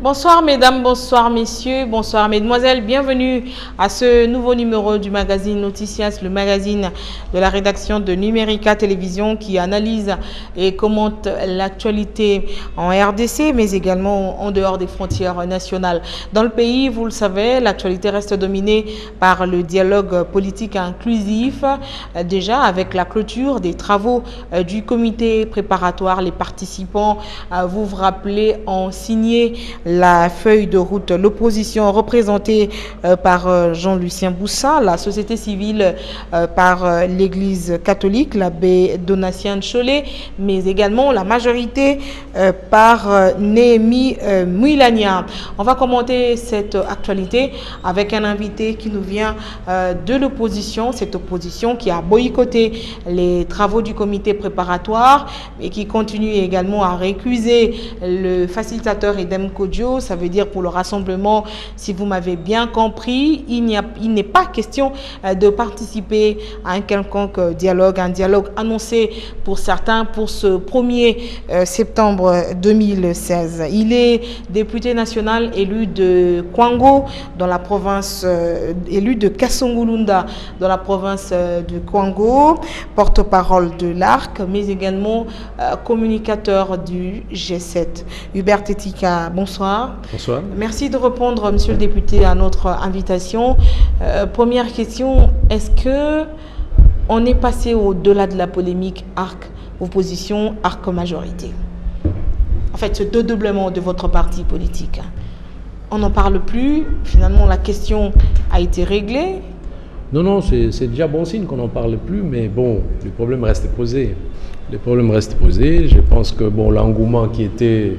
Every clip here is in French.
Bonsoir mesdames, bonsoir messieurs, bonsoir mesdemoiselles, bienvenue à ce nouveau numéro du magazine Noticias, le magazine de la rédaction de Numérica Télévision qui analyse et commente l'actualité en RDC mais également en dehors des frontières nationales. Dans le pays, vous le savez, l'actualité reste dominée par le dialogue politique inclusif, déjà avec la clôture des travaux du comité préparatoire. Les participants, vous vous rappelez, ont signé la feuille de route. L'opposition représentée par Jean-Lucien Boussa, la société civile par l'Église catholique, l'abbé Donatien Cholet, mais également la majorité par Néhémie Mouilania. On va commenter cette actualité avec un invité qui nous vient de l'opposition, cette opposition qui a boycotté les travaux du comité préparatoire et qui continue également à récuser le facilitateur Edem Kodjo. Ça veut dire pour le rassemblement, si vous m'avez bien compris, il n'est pas question de participer à un quelconque dialogue, un dialogue annoncé pour certains pour ce 1er septembre 2016. Il est député national élu de Kwango dans la province, élu de Kasongulunda dans la province de Kwango, porte-parole de l'ARC, mais également communicateur du G7. Hubert Tetika, bonsoir. Bonsoir. Merci de répondre, monsieur le député, à notre invitation. Première question, est-ce que on est passé au-delà de la polémique ARC-opposition, ARC-majorité? En fait, ce dédoublement de votre parti politique, on n'en parle plus. Finalement, la question a été réglée. Non, c'est déjà bon signe qu'on n'en parle plus, mais bon, le problème reste posé. Le problème reste posé. Je pense que bon, l'engouement qui était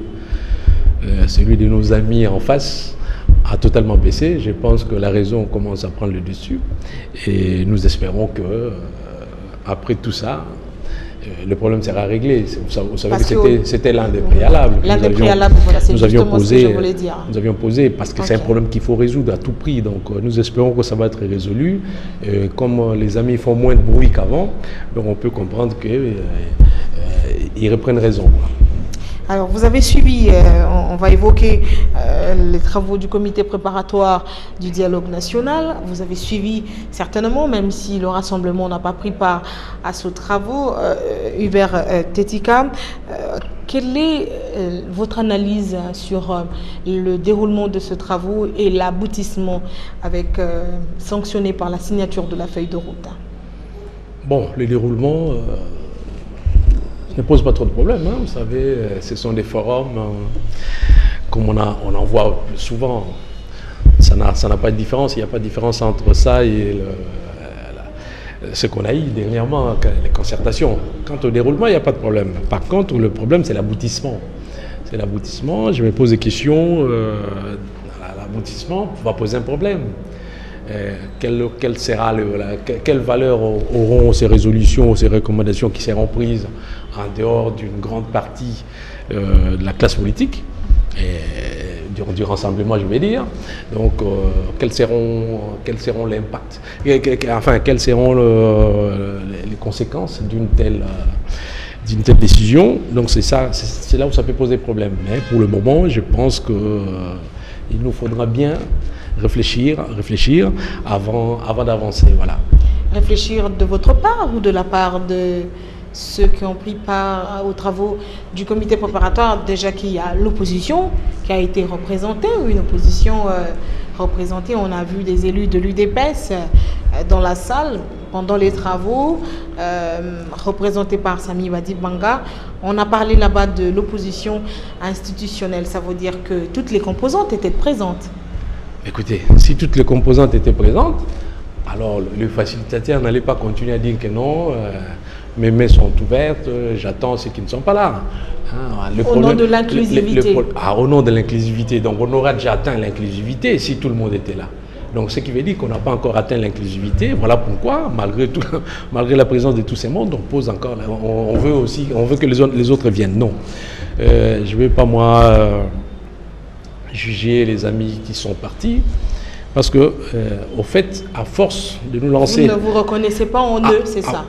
celui de nos amis en face a totalement baissé. Je pense que la raison commence à prendre le dessus. Et nous espérons que après tout ça, le problème sera réglé. Vous savez que c'était l'un des préalables. L'un des préalables, voilà, c'est justement ce que je voulais dire. Nous avions posé parce que c'est un problème qu'il faut résoudre à tout prix. Donc nous espérons que ça va être résolu. Comme les amis font moins de bruit qu'avant, donc on peut comprendre qu'ils reprennent raison. Alors, vous avez suivi, on va évoquer les travaux du comité préparatoire du dialogue national. Vous avez suivi certainement, même si le rassemblement n'a pas pris part à ce travaux. Hubert Tetika, quelle est votre analyse sur le déroulement de ce travaux et l'aboutissement avec sanctionné par la signature de la feuille de route? Bon, le déroulement ne pose pas trop de problèmes. Vous savez, ce sont des forums, comme on en voit souvent. Ça n'a pas de différence. Il n'y a pas de différence entre ça et ce qu'on a eu dernièrement, les concertations. Quant au déroulement, il n'y a pas de problème. Par contre, le problème, c'est l'aboutissement. C'est l'aboutissement. Je me pose des questions. L'aboutissement va poser un problème. Quelle valeur auront ces résolutions, ces recommandations qui seront prises en dehors d'une grande partie de la classe politique et du rassemblement, je vais dire. Donc, quels seront l'impact, enfin, quelles seront les conséquences d'une telle décision. Donc, c'est là où ça peut poser problème. Mais pour le moment, je pense qu'il nous faudra bien réfléchir avant d'avancer. Voilà. Réfléchir de votre part ou de la part de ceux qui ont pris part aux travaux du comité préparatoire? Déjà qu'il y a l'opposition qui a été représentée, ou une opposition représentée. On a vu des élus de l'UDPS dans la salle pendant les travaux, représentés par Sami Badi Banga. On a parlé là-bas de l'opposition institutionnelle. Ça veut dire que toutes les composantes étaient présentes. Écoutez, si toutes les composantes étaient présentes, alors le facilitateur n'allait pas continuer à dire que non, mes mains sont ouvertes, j'attends ceux qui ne sont pas là. Au nom de l'inclusivité. Au nom de l'inclusivité. Donc on aura déjà atteint l'inclusivité si tout le monde était là. Donc ce qui veut dire qu'on n'a pas encore atteint l'inclusivité. Voilà pourquoi, malgré la présence de tous ces mondes, on pose encore, on veut que les autres viennent. Non. Je ne vais pas moi juger les amis qui sont partis, parce que, au fait, à force de nous lancer... Vous ne vous reconnaissez pas en eux, c'est ça?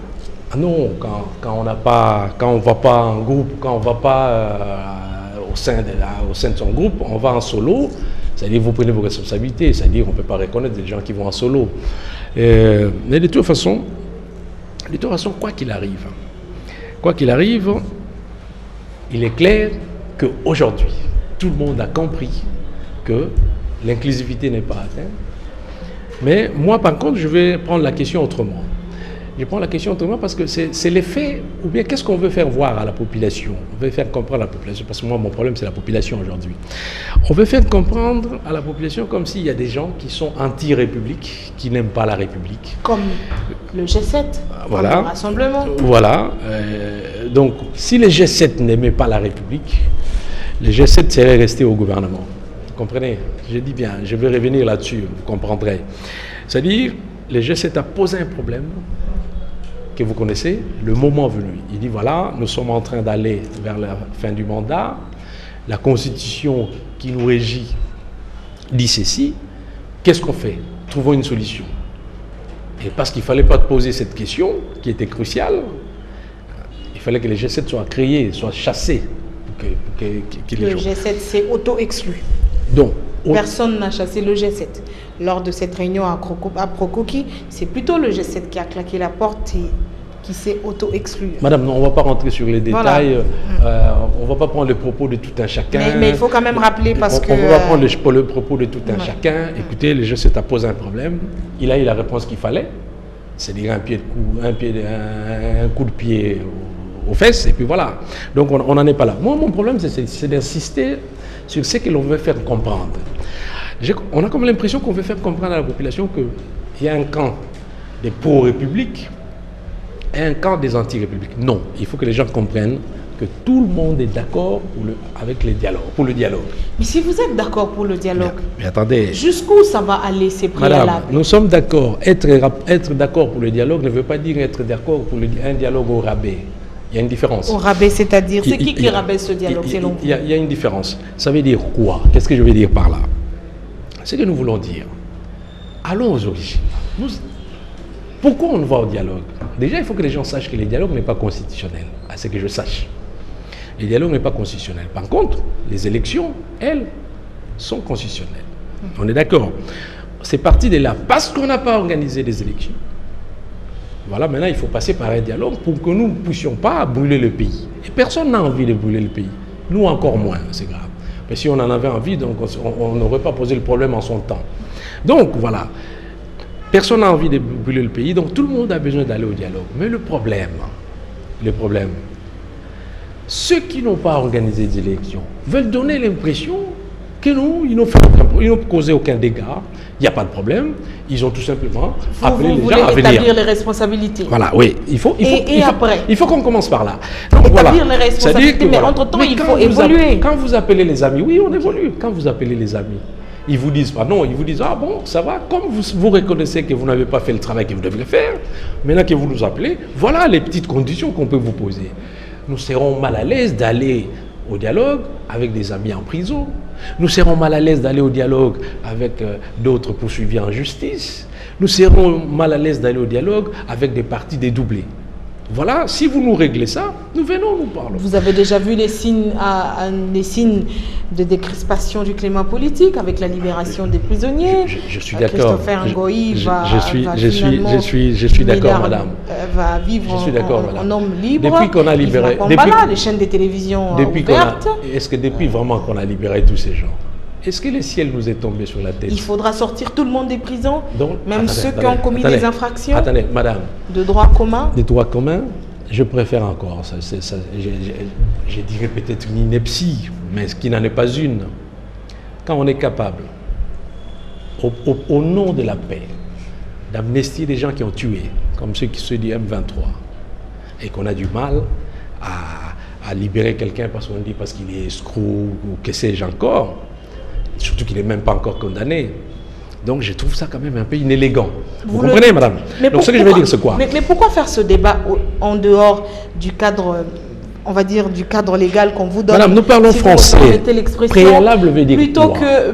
Non, quand on ne va pas en groupe, quand on ne va pas sein de son groupe, on va en solo, c'est-à-dire vous prenez vos responsabilités, c'est-à-dire on ne peut pas reconnaître des gens qui vont en solo. Mais de toute façon, quoi qu'il arrive, il est clair qu'aujourd'hui, tout le monde a compris que l'inclusivité n'est pas atteinte. Mais moi, par contre, je vais prendre la question autrement. Je prends la question autrement parce que c'est l'effet, ou bien qu'est-ce qu'on veut faire voir à la population? On veut faire comprendre à la population, parce que moi, mon problème, c'est la population aujourd'hui. On veut faire comprendre à la population comme s'il y a des gens qui sont anti-république, qui n'aiment pas la République. Comme le G7, voilà. Comme le Rassemblement. Voilà. Donc, si les G7 n'aimaient pas la République, les G7 seraient restés au gouvernement. Vous comprenez? Je dis bien, je vais revenir là-dessus, vous comprendrez. C'est-à-dire, les G7 a posé un problème que vous connaissez, le moment venu. Il dit, voilà, nous sommes en train d'aller vers la fin du mandat, la Constitution qui nous régit dit ceci, qu'est-ce qu'on fait? Trouvons une solution. Et parce qu'il ne fallait pas poser cette question, qui était cruciale, il fallait que les G7 soient créés, soient chassés. Le G7 s'est auto-exclu. Donc, personne n'a chassé le G7. Lors de cette réunion à Procoki, c'est plutôt le G7 qui a claqué la porte et qui s'est auto-exclu. Madame, non, on ne va pas rentrer sur les détails. On ne va pas prendre le propos de tout un chacun. Mais il faut quand même rappeler parce que... On ne va pas prendre le propos de tout un chacun. Écoutez, le G7 a posé un problème. Il a eu la réponse qu'il fallait. C'est-à-dire un coup de pied aux fesses. Et puis voilà. Donc on n'en est pas là. Moi, mon problème, c'est d'insister sur ce que l'on veut faire comprendre. On a comme l'impression qu'on veut faire comprendre à la population qu'il y a un camp des pro-républiques et un camp des anti-républiques. Non, il faut que les gens comprennent que tout le monde est d'accord pour le dialogue. Mais si vous êtes d'accord pour le dialogue, mais attendez, jusqu'où ça va aller ces préalables? Madame, nous sommes d'accord. Être d'accord pour le dialogue ne veut pas dire être d'accord pour un dialogue au rabais. Il y a une différence. Au rabais, c'est-à-dire, c'est qui rabaisse ce dialogue selon vous? Il y a une différence. Ça veut dire quoi? Qu'est-ce que je veux dire par là? Ce que nous voulons dire, allons aux origines. Pourquoi on va au dialogue? Déjà, il faut que les gens sachent que le dialogue n'est pas constitutionnel, à ce que je sache. Le dialogue n'est pas constitutionnel. Par contre, les élections, elles, sont constitutionnelles. On est d'accord. C'est parti de là. Parce qu'on n'a pas organisé les élections. Voilà, maintenant, il faut passer par un dialogue pour que nous ne puissions pas brûler le pays. Et personne n'a envie de brûler le pays. Nous, encore moins, c'est grave. Mais si on en avait envie, donc on n'aurait pas posé le problème en son temps. Donc, voilà. Personne n'a envie de brûler le pays, donc tout le monde a besoin d'aller au dialogue. Mais le problème, ceux qui n'ont pas organisé des élections veulent donner l'impression que nous, ils n'ont causé aucun dégât, il n'y a pas de problème, ils ont tout simplement appelé les gens à venir. Vous voulez établir les responsabilités. Voilà, oui. Après il faut qu'on commence par là. Donc, établir les responsabilités, mais entre-temps, il faut évoluer. Quand vous appelez les amis, oui, on évolue. Quand vous appelez les amis, ils vous disent pas non, ils vous disent ah bon, ça va, comme vous reconnaissez que vous n'avez pas fait le travail que vous devez faire, maintenant que vous nous appelez, voilà les petites conditions qu'on peut vous poser. Nous serons mal à l'aise d'aller au dialogue avec des amis en prison. Nous serons mal à l'aise d'aller au dialogue avec d'autres poursuivis en justice. Nous serons mal à l'aise d'aller au dialogue avec des partis dédoublés. Voilà, si vous nous réglez ça, nous venons, nous parlons. Vous avez déjà vu les signes de décrispation du climat politique avec la libération des prisonniers. Je suis d'accord. Christopher Ngoï je suis d'accord, madame. Va vivre en homme libre. Depuis qu'on a libéré, les chaînes de télévision ouvertes. Est-ce que depuis vraiment qu'on a libéré tous ces gens, est-ce que le ciel nous est tombé sur la tête? Il faudra sortir tout le monde des prisons, ceux qui ont commis des infractions. Attendez, madame. De droit commun. De droit commun, je préfère encore. Je dirais peut-être une ineptie, mais ce qui n'en est pas une. Quand on est capable, au nom de la paix, d'amnistier des gens qui ont tué, comme ceux qui se disent M23, et qu'on a du mal à libérer quelqu'un parce qu'on dit parce qu'il est escroc ou que sais-je encore, surtout qu'il n'est même pas encore condamné. Donc je trouve ça quand même un peu inélégant. Vous comprenez, madame? Donc ce que je veux dire, c'est quoi? Mais pourquoi faire ce débat en dehors du cadre on va dire, du cadre légal qu'on vous donne. Madame, nous parlons français. Préalable veut dire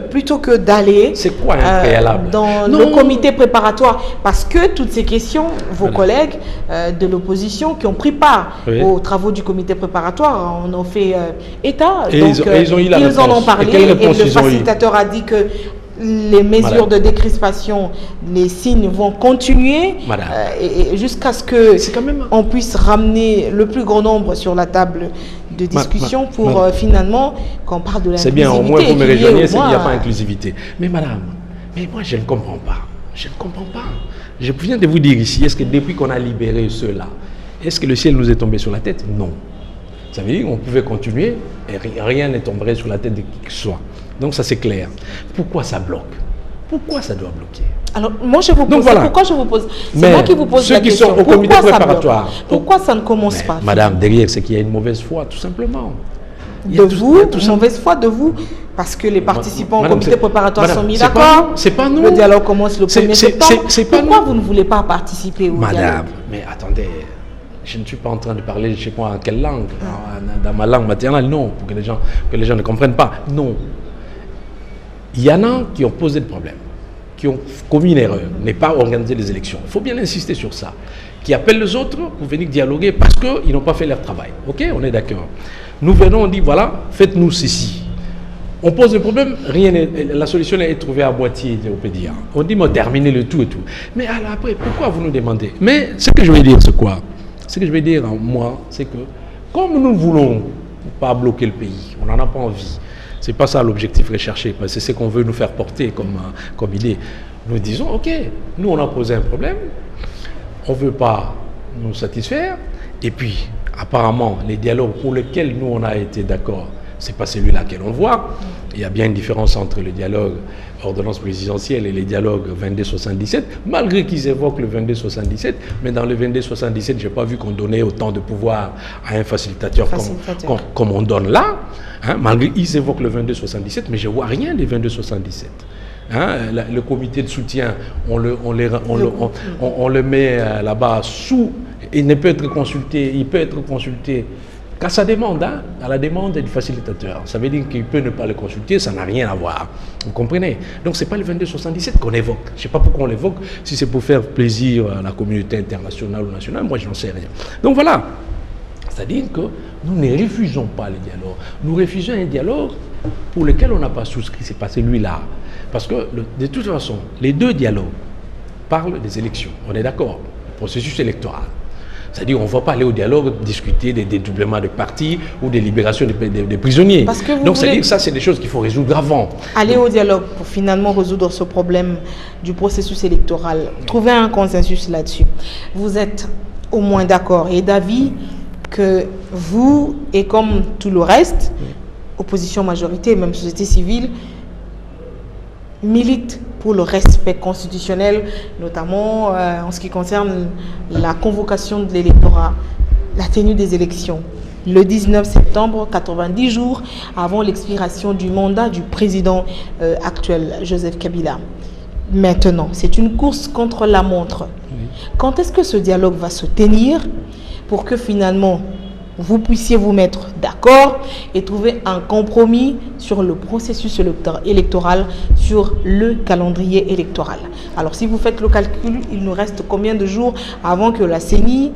plutôt que d'aller c'est quoi un préalable dans le comité préparatoire. Parce que toutes ces questions, vos collègues de l'opposition qui ont pris part aux travaux du comité préparatoire en ont fait état. Et donc, ils en ont parlé et le facilitateur a dit que les mesures de décrispation, les signes vont continuer jusqu'à ce qu'on puisse ramener le plus grand nombre sur la table de discussion pour finalement qu'on parle de l'inclusivité. C'est bien, au moins vous me rejoignez, c'est qu'il n'y a pas d'inclusivité. Mais madame, moi je ne comprends pas. Je ne comprends pas. Je viens de vous dire ici, est-ce que depuis qu'on a libéré ceux-là, est-ce que le ciel nous est tombé sur la tête? Non. Ça veut dire qu'on pouvait continuer et rien ne tomberait sur la tête de qui que ce soit. Donc ça c'est clair. Pourquoi ça bloque? Pourquoi ça doit bloquer? Alors moi je vous pose, pourquoi je vous pose? C'est moi qui vous pose la question. Ceux qui sont au comité préparatoire. Pourquoi ça ne commence pas? Madame, derrière c'est qu'il y a une mauvaise foi, tout simplement. Mauvaise foi de vous, parce que les participants au comité préparatoire sont mis d'accord. C'est pas nous. Le dialogue commence le 1er septembre. Pourquoi vous ne voulez pas participer au dialogue? Madame, mais attendez. Je ne suis pas en train de parler, je ne sais pas en quelle langue, dans ma langue maternelle, non, pour que les gens ne comprennent pas. Non. Il y en a qui ont posé des problèmes, qui ont commis une erreur, n'est pas organisé les élections. Il faut bien insister sur ça. Qui appellent les autres pour venir dialoguer parce qu'ils n'ont pas fait leur travail. Ok, on est d'accord. Nous venons, on dit, voilà, faites-nous ceci. On pose le problème, la solution est trouvée à moitié, on peut dire. On dit, mais terminez le tout et tout. Mais alors après, pourquoi vous nous demandez? Mais ce que je vais dire, c'est quoi? Ce que je vais dire, moi, c'est que comme nous ne voulons pas bloquer le pays, on n'en a pas envie. Ce n'est pas ça l'objectif recherché, parce que c'est ce qu'on veut nous faire porter comme idée. Nous disons, ok, nous on a posé un problème, on ne veut pas nous satisfaire, et puis apparemment les dialogues pour lesquels nous on a été d'accord, c'est pas celui-là que l'on voit. Il y a bien une différence entre le dialogue ordonnance présidentielle et les dialogues 2277, malgré qu'ils évoquent le 2277, mais dans le 2277, je n'ai pas vu qu'on donnait autant de pouvoir à un facilitateur. Comme on donne là, hein, malgré qu'ils évoquent le 2277, mais je ne vois rien des 2277. Hein, le comité de soutien, on le met là-bas sous, il ne peut être consulté, il peut être consulté qu'à sa demande, hein, à la demande du facilitateur. Ça veut dire qu'il peut ne pas le consulter, ça n'a rien à voir. Vous comprenez? Donc ce n'est pas le 2277 qu'on évoque. Je ne sais pas pourquoi on l'évoque, si c'est pour faire plaisir à la communauté internationale ou nationale, moi je n'en sais rien. Donc voilà. C'est-à-dire que nous ne refusons pas le dialogue. Nous refusons un dialogue pour lequel on n'a pas souscrit, c'est pas celui-là. Parce que de toute façon, les deux dialogues parlent des élections. On est d'accord, le processus électoral. C'est-à-dire qu'on ne va pas aller au dialogue discuter des dédoublements de partis ou des libérations des prisonniers. Donc c'est-à-dire que ça, c'est des choses qu'il faut résoudre avant. Aller au dialogue pour finalement résoudre ce problème du processus électoral, trouver un consensus là-dessus. Vous êtes au moins d'accord et d'avis que vous, et comme tout le reste, opposition majorité, même société civile, milite pour le respect constitutionnel, notamment en ce qui concerne la convocation de l'électorat, la tenue des élections. Le 19 septembre, 90 jours avant l'expiration du mandat du président actuel, Joseph Kabila. Maintenant, c'est une course contre la montre. Oui. Quand est-ce que ce dialogue va se tenir pour que finalement vous puissiez vous mettre d'accord et trouver un compromis sur le processus électoral, sur le calendrier électoral? Alors si vous faites le calcul, il nous reste combien de jours avant que la CENI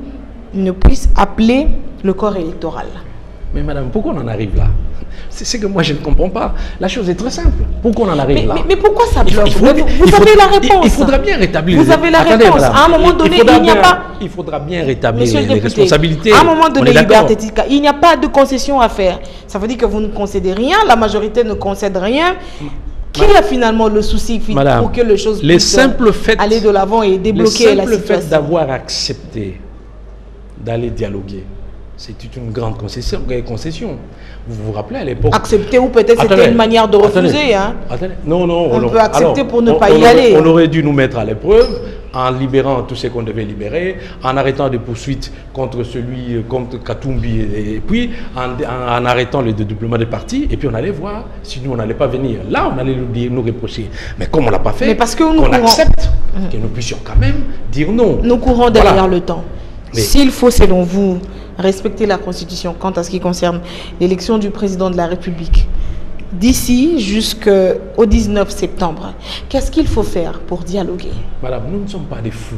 ne puisse appeler le corps électoral? Mais madame, pourquoi on en arrive là? C'est que moi je ne comprends pas. La chose est très simple. Pourquoi on en arrive là? Mais pourquoi ça bloque? Vous avez la réponse. Il faudra bien rétablir. Vous avez la réponse. À un moment donné, il n'y a pas. Il faudra bien rétablir les responsabilités. À un moment donné, il n'y a pas de concession à faire. Ça veut dire que vous ne concédez rien, la majorité ne concède rien. Qui a finalement le souci pour que les choses puissent aller de l'avant et débloquer la situation? Le simple fait d'avoir accepté d'aller dialoguer, c'est une grande concession. Vous vous rappelez à l'époque? Accepter ou peut-être c'était une manière de refuser. Non. On peut accepter pour ne pas y aller. On aurait dû nous mettre à l'épreuve en libérant tout ce qu'on devait libérer, en arrêtant des poursuites contre Katumbi et puis en arrêtant le dédoublement des partis, et puis on allait voir si nous on n'allait pas venir. Là, on allait nous reprocher. Mais comme on ne l'a pas fait, on accepte que nous puissions quand même dire non. Nous courons derrière le temps. S'il faut, selon vous, respecter la Constitution quant à ce qui concerne l'élection du président de la République. D'ici jusqu'au 19 septembre, qu'est-ce qu'il faut faire pour dialoguer? Madame, nous ne sommes pas des fous.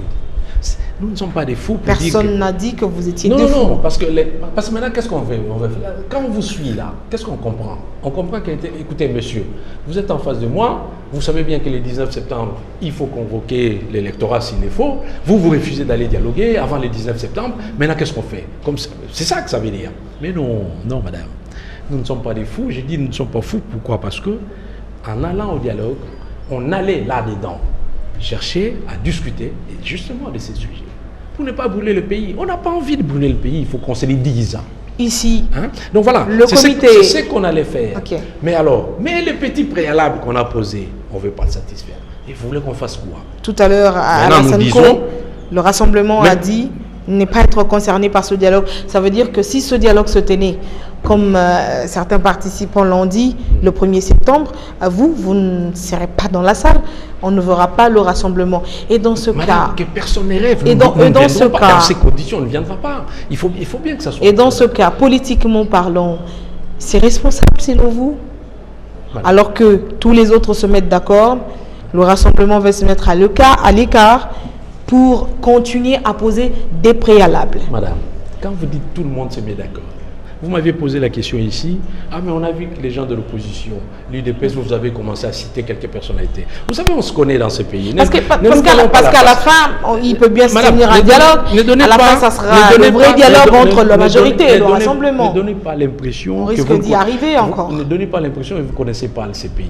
Nous ne sommes pas des fous pour Personne n'a dit que vous étiez des fous. Non, parce que maintenant, qu'est-ce qu'on fait? Quand on vous suit là, qu'est-ce qu'on comprend? On comprend écoutez, monsieur, vous êtes en face de moi, vous savez bien que le 19 septembre, il faut convoquer l'électorat s'il le faut. Vous refusez d'aller dialoguer avant le 19 septembre. Maintenant, qu'est-ce qu'on fait? C'est ça que ça veut dire. Mais non, madame. Nous ne sommes pas des fous. J'ai dit nous ne sommes pas fous. Pourquoi? Parce que en allant au dialogue, on allait là-dedans chercher à discuter justement de ces sujets. Pour ne pas brûler le pays. On n'a pas envie de brûler le pays. Il faut qu'on se le dise. Ici, donc voilà, c'est ce qu'on allait faire. Okay. Mais les petits préalables qu'on a posés, on ne veut pas le satisfaire. Il voulait qu'on fasse quoi? Tout à l'heure, à Alassane, le rassemblement a dit ne pas être concerné par ce dialogue. Ça veut dire que si ce dialogue se tenait, comme certains participants l'ont dit, le 1er septembre, vous ne serez pas dans la salle. On ne verra pas le rassemblement. Et dans ce cas... que personne ne rêve. Dans ces conditions, on ne viendra pas. Il faut bien que ça soit... Et dans ce cas, politiquement parlant, c'est responsable selon vous? Alors que tous les autres se mettent d'accord, le rassemblement va se mettre à l'écart pour continuer à poser des préalables. Madame, quand vous dites tout le monde se met d'accord, vous m'aviez posé la question ici. Mais on a vu que les gens de l'opposition, l'UDPS, vous avez commencé à citer quelques personnalités. Vous savez, on se connaît dans ce pays. Parce qu'à la fin, il peut bien se tenir un dialogue. À la fin, ça sera le vrai dialogue entre la majorité et le rassemblement. Ne donnez pas l'impression on risque d'y arriver encore. Ne donnez pas l'impression que vous ne connaissez pas ces pays.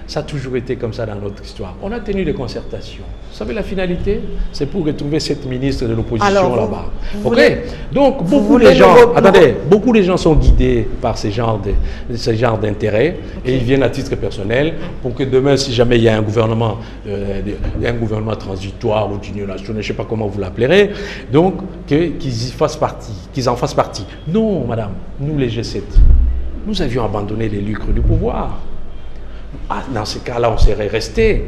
Ça a toujours été comme ça dans notre histoire. On a tenu des concertations. Vous savez, la finalité, c'est pour retrouver cette ministre de l'opposition là-bas. Ok. Donc, beaucoup de gens sont guidés par ce genre d'intérêts et ils viennent à titre personnel pour que demain, si jamais il y a un gouvernement transitoire ou d'union nationale, je ne sais pas comment vous l'appellerez, donc qu'ils en fassent partie. Non, madame, nous les G7, nous avions abandonné les lucres du pouvoir. Dans ce cas-là, on serait resté.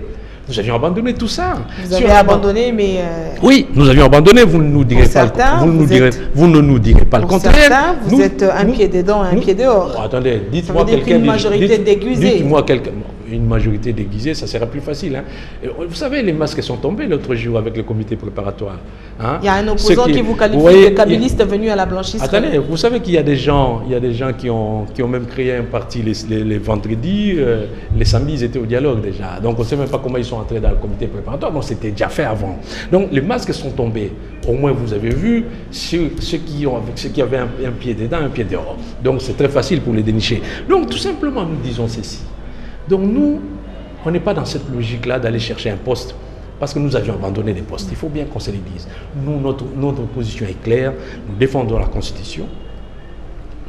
Nous avions abandonné tout ça. Vous avez abandonné, mais... Oui, nous avions abandonné, vous ne nous direz pas, vous ne nous direz pas le contraire. Certains, vous êtes un pied dedans et un pied dehors. Attendez, dites-moi quelqu'un... Une majorité déguisée. Dites-moi quelqu'un... Une majorité déguisée, ça sera plus facile. Vous savez, les masques sont tombés l'autre jour avec le comité préparatoire. Il y a un opposant qui vous qualifie de kabyliste venu à la blanchisserie. Attendez, vous savez qu'il y a des gens, qui ont même créé un parti les vendredis, les samedis, ils étaient au dialogue déjà. Donc on ne sait même pas comment ils sont entrés dans le comité préparatoire, donc c'était déjà fait avant. Donc les masques sont tombés. Au moins vous avez vu ceux qui avaient un pied dedans, un pied dehors. Donc c'est très facile pour les dénicher. Donc tout simplement, nous disons ceci. Donc nous, on n'est pas dans cette logique-là d'aller chercher un poste parce que nous avions abandonné des postes. Il faut bien qu'on se le dise. Nous, notre position est claire. Nous défendons la Constitution.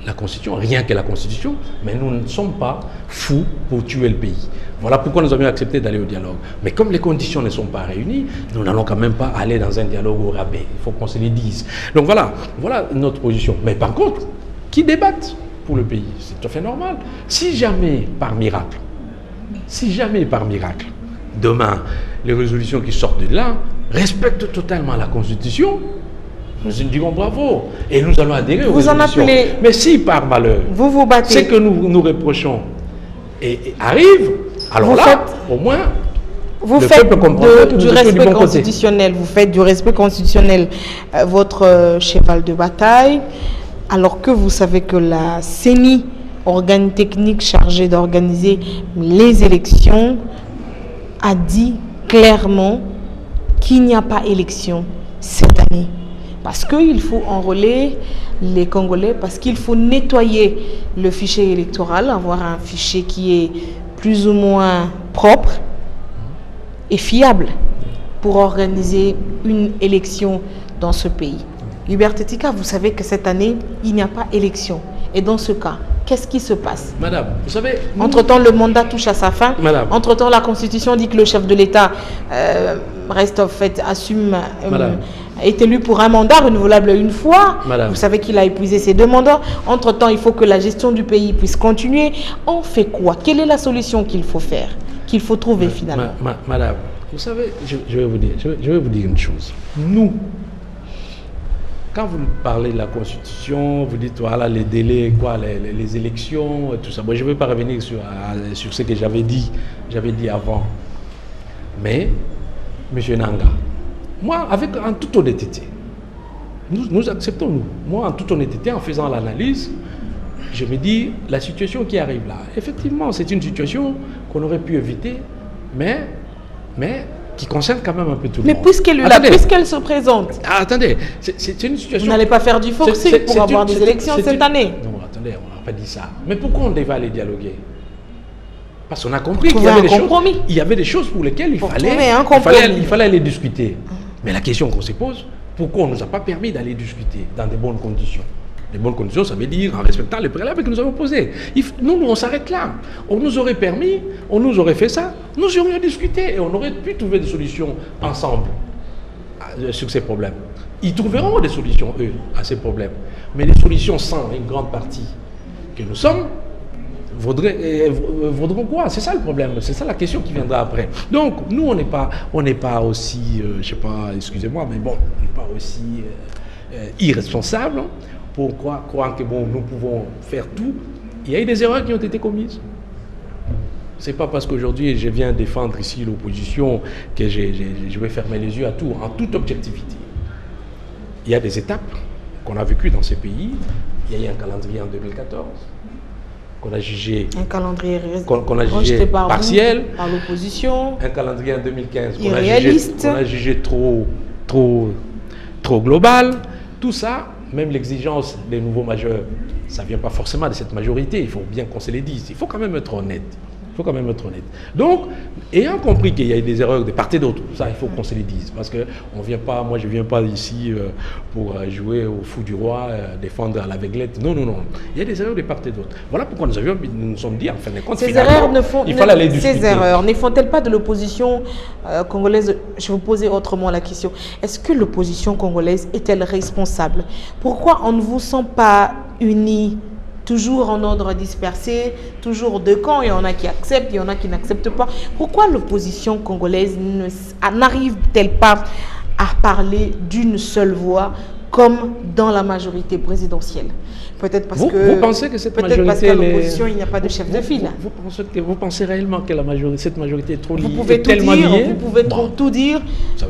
La Constitution, rien que la Constitution, mais nous ne sommes pas fous pour tuer le pays. Voilà pourquoi nous avions accepté d'aller au dialogue. Mais comme les conditions ne sont pas réunies, nous n'allons quand même pas aller dans un dialogue au rabais. Il faut qu'on se le dise. Donc voilà notre position. Mais par contre, qui débattent pour le pays, c'est tout à fait normal. Si jamais, par miracle, demain, les résolutions qui sortent de là respectent totalement la Constitution, nous dirons bravo. Et nous allons adhérer aux résolutions. Mais si par malheur, vous battez, c'est que nous reprochons et arrive, alors au moins, vous faites du respect constitutionnel. Vous faites du respect constitutionnel votre cheval de bataille, alors que vous savez que la CENI, organe technique chargé d'organiser les élections, a dit clairement qu'il n'y a pas élection cette année. Parce qu'il faut enrôler les Congolais, parce qu'il faut nettoyer le fichier électoral, avoir un fichier qui est plus ou moins propre et fiable pour organiser une élection dans ce pays. Hubert Tetika, vous savez que cette année, il n'y a pas élection. Et dans ce cas, qu'est-ce qui se passe? Madame, vous savez... Entre-temps, le mandat touche à sa fin. Madame. Entre-temps, la Constitution dit que le chef de l'État est élu pour un mandat renouvelable une fois. Madame. Vous savez qu'il a épuisé ses 2 mandats. Entre-temps, il faut que la gestion du pays puisse continuer. On fait quoi? Quelle est la solution qu'il faut faire, qu'il faut trouver finalement? Madame, vous savez, je vais vous dire une chose. Nous, on ne peut pas, quand vous parlez de la Constitution, vous dites voilà les délais, quoi, les élections, tout ça. Moi, je ne vais pas revenir sur ce que j'avais dit avant. Mais, M. Nanga, moi, en toute honnêteté, nous acceptons, nous. Moi, en toute honnêteté, en faisant l'analyse, je me dis, la situation qui arrive là, effectivement, c'est une situation qu'on aurait pu éviter, mais qui concerne quand même un peu tout le monde. Mais puisqu'elle se présente. Attendez, c'est une situation... Vous n'allez pas faire du forcing pour avoir des élections cette année. Non, attendez, on n'a pas dit ça. Mais pourquoi on devait aller dialoguer? Parce qu'on a compris qu'il y avait des choses pour lesquelles il fallait aller discuter. Mais la question qu'on se pose, pourquoi on ne nous a pas permis d'aller discuter dans de bonnes conditions? Les bonnes conditions, ça veut dire en respectant les préalables que nous avons posés. Nous, on s'arrête là. On nous aurait permis, on nous aurait fait ça, nous aurions discuté et on aurait pu trouver des solutions ensemble sur ces problèmes. Ils trouveront des solutions, eux, à ces problèmes. Mais les solutions sans une grande partie que nous sommes, vaudront quoi? C'est ça le problème, c'est ça la question qui viendra après. Donc, nous, on n'est pas aussi, je sais pas, excusez-moi, mais bon, on n'est pas aussi irresponsable pour croire que bon, nous pouvons faire tout. Il y a eu des erreurs qui ont été commises. C'est pas parce qu'aujourd'hui je viens défendre ici l'opposition que je vais fermer les yeux à tout, en toute objectivité. Il y a des étapes qu'on a vécues dans ces pays. Il y a eu un calendrier en 2014 qu'on a jugé, partiel, par l'opposition, un calendrier en 2015 irréaliste, qu'on a jugé trop global. Tout ça, même l'exigence des nouveaux majeurs, ça ne vient pas forcément de cette majorité, il faut bien qu'on se le dise, il faut quand même être honnête. Donc, ayant compris qu'il y a des erreurs de part et d'autre, ça il faut qu'on se le dise, parce que moi je ne viens pas ici pour jouer au fou du roi, défendre à l'aveuglette, non, il y a des erreurs de part et d'autre. Voilà pourquoi nous nous sommes dit, en fin de compte, ces erreurs ne font-elles pas de l'opposition congolaise? Je vais vous poser autrement la question, est-ce que l'opposition congolaise est-elle responsable? Pourquoi on ne vous sent pas unis? Toujours en ordre dispersé, toujours deux camps, il y en a qui acceptent, il y en a qui n'acceptent pas. Pourquoi l'opposition congolaise n'arrive-t-elle pas à parler d'une seule voix comme dans la majorité présidentielle? Peut-être parce que... Vous pensez que cette majorité... Peut-être parce qu'à l'opposition, il n'y a pas de chef de file. Vous pensez réellement que cette majorité est trop liée? Vous pouvez tout dire, vous pouvez tout dire,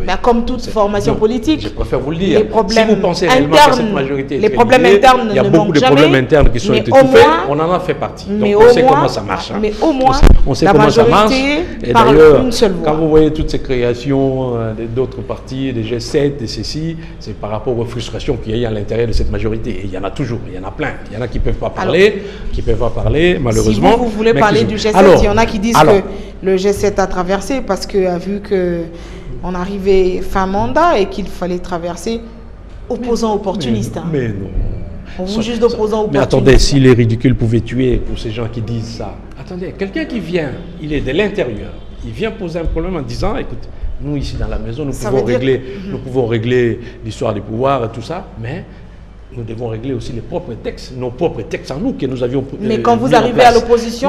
mais comme toute formation politique. Je préfère vous le dire. Si vous pensez réellement que cette majorité est trop liée, internes, il y a beaucoup de problèmes internes qui sont étouffés, on en a fait partie. Donc on sait comment ça marche. Mais au moins, on sait comment ça marche. Et d'ailleurs, quand vous voyez toutes ces créations d'autres partis, des G7, des ceci, c'est par rapport aux frustrations qu'il y a eu à l'intérieur de cette majorité. Et il y en a toujours, il y en a plein. Il y en a qui ne peuvent pas parler, malheureusement. Si vous voulez parler du G7, il y en a qui disent que le G7 a traversé parce qu'il a vu qu'on arrivait fin mandat et qu'il fallait traverser opposants opportunistes. Mais non. On vous juge d'opposants opportunistes. Mais attendez, si les ridicules pouvaient tuer pour ces gens qui disent ça. Attendez, quelqu'un qui vient, il est de l'intérieur, il vient poser un problème en disant, écoute, nous ici dans la maison, nous pouvons régler l'histoire du pouvoir et tout ça, mais nous devons régler aussi nos propres textes en nous que nous avions. Mais quand vous arrivez à l'opposition,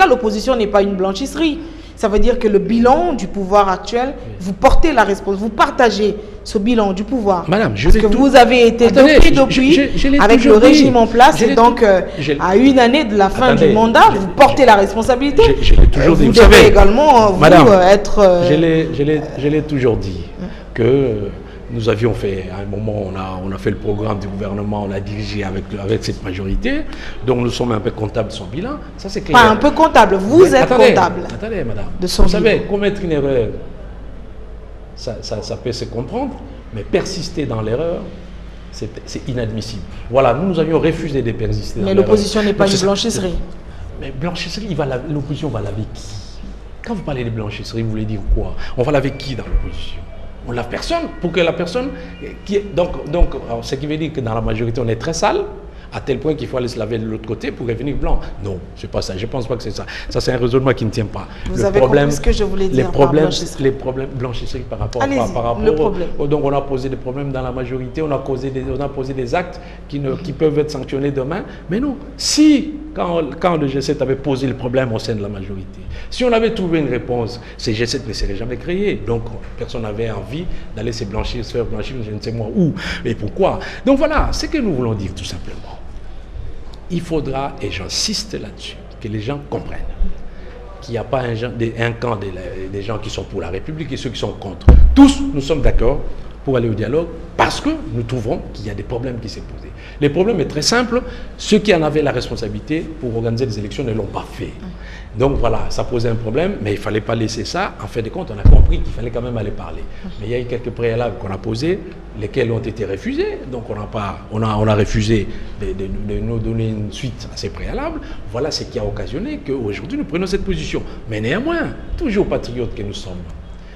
l'opposition n'est pas une blanchisserie. Ça veut dire que le bilan du pouvoir actuel, vous portez la responsabilité, vous partagez ce bilan du pouvoir. Madame, parce que vous avez été depuis avec le régime en place, et donc à une année de la fin du mandat, vous portez la responsabilité. Je l'ai toujours dit. Vous devez également être... Je l'ai toujours dit que nous avions fait, à un moment, on a fait le programme du gouvernement, on a dirigé avec cette majorité, donc nous sommes un peu comptables de son bilan, ça c'est clair. Pas un peu comptable, vous êtes comptable. Attendez, madame. De son bilan. Vous savez, commettre une erreur, ça peut se comprendre, mais persister dans l'erreur, c'est inadmissible. Voilà, nous avions refusé de persister dans l'erreur. Mais l'opposition n'est pas une blanchisserie. Mais blanchisserie, l'opposition va laver qui? Quand vous parlez de blanchisserie, vous voulez dire quoi? On va laver qui dans l'opposition? On lave personne, pour que la personne qui est... Donc ce qui veut dire que dans la majorité, on est très sale. à tel point qu'il faut aller se laver de l'autre côté pour revenir blanc. Non, c'est pas ça. Je pense pas que c'est ça. Ça, c'est un raisonnement qui ne tient pas. Vous avez compris ce que je voulais dire par blanchisserie. Les problèmes blanchisserie par rapport le problème. Donc, on a posé des problèmes dans la majorité, on a posé des actes qui peuvent être sanctionnés demain. Mais non, si, quand le G7 avait posé le problème au sein de la majorité, si on avait trouvé une réponse, ces G7 ne seraient jamais créés. Donc, personne n'avait envie d'aller se faire blanchir, je ne sais moi où et pourquoi. Donc voilà, ce que nous voulons dire tout simplement. Il faudra, et j'insiste là-dessus, que les gens comprennent qu'il n'y a pas un camp des gens qui sont pour la République et ceux qui sont contre. Tous, nous sommes d'accord pour aller au dialogue parce que nous trouvons qu'il y a des problèmes qui s'est posés. Le problème est très simple. Ceux qui en avaient la responsabilité pour organiser les élections ne l'ont pas fait. Donc voilà, ça posait un problème, mais il ne fallait pas laisser ça. En fin de compte, on a compris qu'il fallait quand même aller parler. Mais il y a eu quelques préalables qu'on a posés, lesquels ont été refusés. Donc on a refusé de nous donner une suite à ces préalables. Voilà ce qui a occasionné qu'aujourd'hui nous prenons cette position. Mais néanmoins, toujours patriotes que nous sommes,